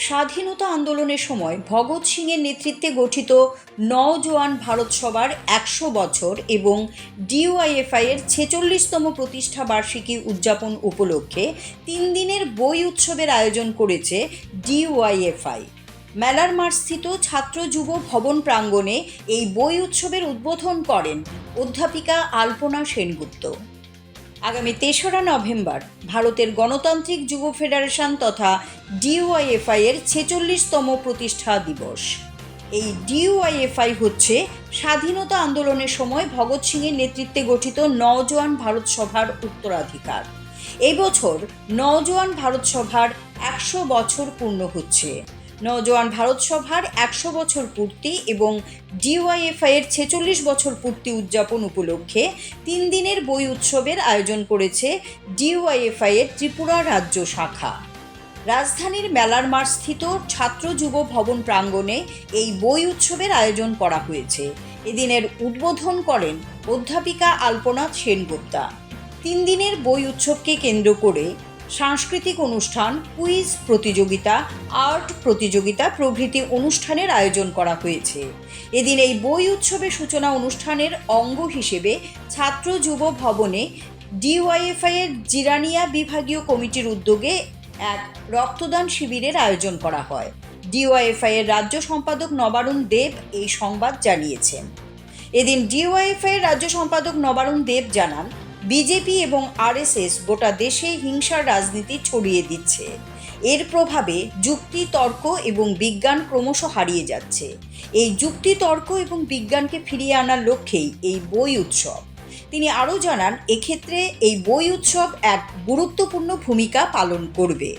স্বাধীনতা আন্দোলনের সময় ভগৎ সিংয়ের নেতৃত্বে গঠিত নওজোয়ান ভারত সভার ১০০ বছর এবং ডিওয়াইএফআই এর ৪৬তম প্রতিষ্ঠা বার্ষিকী উদযাপন উপলক্ষে ৩ দিনের বই উৎসবের আয়োজন করেছে ডিওয়াইএফআই। মেলার মাঠস্থিত ছাত্র যুব ভবন প্রাঙ্গণে এই বই উৎসবের উদ্বোধন করেন অধ্যাপিকা আলপনা সেনগুপ্ত। আগামী ৩রা নভেম্বর ভারতের গণতান্ত্রিক যুব ফেডারেশন তথা ডিওয়াইএফআই এর ৪৬তম প্রতিষ্ঠা দিবস। এই ডিওয়াইএফআই হচ্ছে স্বাধীনতা আন্দোলনের সময় ভগৎ সিংয়ের নেতৃত্বে গঠিত নওজোয়ান ভারত সভার উত্তরাধিকার। এই বছর নওজোয়ান ভারত সভার ১০০ বছর পূর্ণ হচ্ছে। নওজোয়ান ভারত সভার ১০০ বছর পূর্তি এবং ডিওয়াইএফআই এর ৪৬ বছর পূর্তি উদযাপন উপলক্ষে ৩ দিনের বই উৎসবের আয়োজন করেছে ডিওয়াইএফআই এর ত্রিপুরা রাজ্য শাখা। রাজধানীর মেলার মাঠস্থিত ছাত্র যুব ভবন প্রাঙ্গণে এই বই উৎসবের আয়োজন করা হয়েছে। এদিনের উদ্বোধন করেন অধ্যাপিকা আলপনা সেনগুপ্তা। ৩ দিনের বই উৎসবকে কেন্দ্র করে সাংস্কৃতিক অনুষ্ঠান, কুইজ প্রতিযোগিতা, আর্ট প্রতিযোগিতা প্রভৃতি অনুষ্ঠানের আয়োজন করা হয়েছে। এদিন এই বই উৎসবের সূচনা অনুষ্ঠানের অঙ্গ হিসেবে ছাত্র যুব ভবনে ডিওয়াইএফআই এর জিরানিয়া বিভাগীয় কমিটির উদ্যোগে এক রক্তদান শিবিরের আয়োজন করা হয়। ডিওয়াইএফআই এর রাজ্য সম্পাদক নবারুণ দেব এই সংবাদ জানিয়েছেন। এদিন ডিওয়াইএফআই এর রাজ্য সম্পাদক নবারুণ দেব জানান, বিজেপি এবং আরএসএস গোটা দেশে হিংসার রাজনীতি ছড়িয়ে দিচ্ছে। এর প্রভাবে যুক্তি, তর্ক এবং বিজ্ঞান ক্রমশ হারিয়ে যাচ্ছে। এই যুক্তি, তর্ক এবং বিজ্ঞানকে ফিরিয়ে আনার লক্ষ্যেই এই বই উৎসব। তিনি আরও জানান, এক্ষেত্রে এই বই উৎসব এক গুরুত্বপূর্ণ ভূমিকা পালন করবে।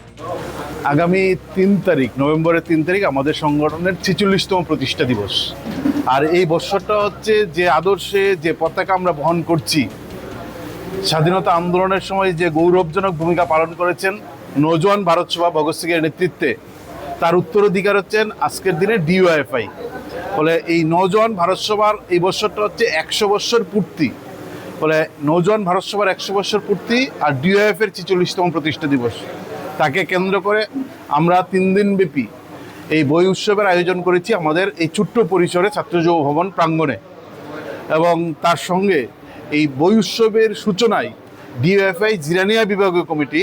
আগামী ৩ তারিখ, নভেম্বরের ৩ তারিখ আমাদের সংগঠনের ৪৬তম প্রতিষ্ঠা দিবস। আর এই বছরটা হচ্ছে যে আদর্শে যে পতাকা আমরা বহন করছি, স্বাধীনতা আন্দোলনের সময় যে গৌরবজনক ভূমিকা পালন করেছেন নওজোয়ান ভারত সভা ভগৎ সিংয়ের নেতৃত্বে, তার উত্তরাধিকার হচ্ছেন আজকের দিনে ডিওয়াইএফআই। ফলে এই নওজোয়ান ভারত সভার এই বছরটা হচ্ছে ১০০ বছর পূর্তি। ফলে নওজোয়ান ভারত সভার ১০০ বছর পূর্তি আর ডিওয়াইএফআই এর ৪৬তম প্রতিষ্ঠা দিবস, তাকে কেন্দ্র করে আমরা ৩ দিনব্যাপী এই বই উৎসবের আয়োজন করেছি আমাদের এই ছোট্ট পরিসরে ছাত্র যুব ভবন প্রাঙ্গণে। এবং তার সঙ্গে এই বই উৎসবের সূচনায় ডিওয়াইএফআই জিরানিয়া বিভাগীয় কমিটি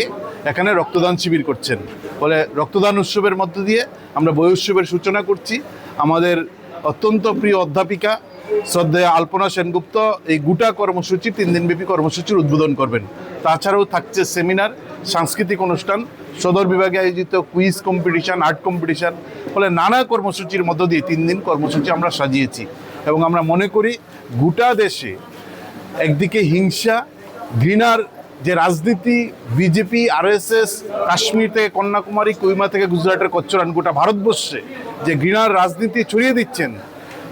এখানে রক্তদান শিবির করছেন। ফলে রক্তদান উৎসবের মধ্য দিয়ে আমরা বই উৎসবের সূচনা করছি। আমাদের অত্যন্ত প্রিয় অধ্যাপিকা শ্রদ্ধেয় আলপনা সেনগুপ্ত এই গোটা কর্মসূচি ৩ দিনব্যাপী কর্মসূচির উদ্বোধন করবেন। তাছাড়াও থাকছে সেমিনার, সাংস্কৃতিক অনুষ্ঠান, সদর বিভাগে আয়োজিত কুইজ কম্পিটিশান, আর্ট কম্পিটিশান। ফলে নানা কর্মসূচির মধ্য দিয়ে 3 দিন কর্মসূচি আমরা সাজিয়েছি। এবং আমরা মনে করি গোটা দেশে একদিকে হিংসা, ঘৃণার যে রাজনীতি, বিজেপি, আরএসএস, কাশ্মীর থেকে কন্যাকুমারী, কোহিমা থেকে গুজরাটের কচ্চরান, গোটা ভারতবর্ষে যে ঘৃণার রাজনীতি ছড়িয়ে দিচ্ছেন,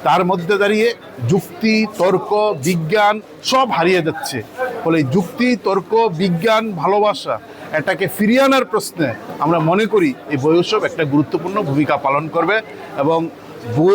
তার মধ্যে দাঁড়িয়ে যুক্তি, তর্ক, বিজ্ঞান সব হারিয়ে যাচ্ছে। ফলে যুক্তি, তর্ক, বিজ্ঞান, ভালোবাসা এটাকে ফিরিয়ে আনার প্রশ্নে আমরা মনে করি এই বই উৎসব একটা গুরুত্বপূর্ণ ভূমিকা পালন করবে। এবং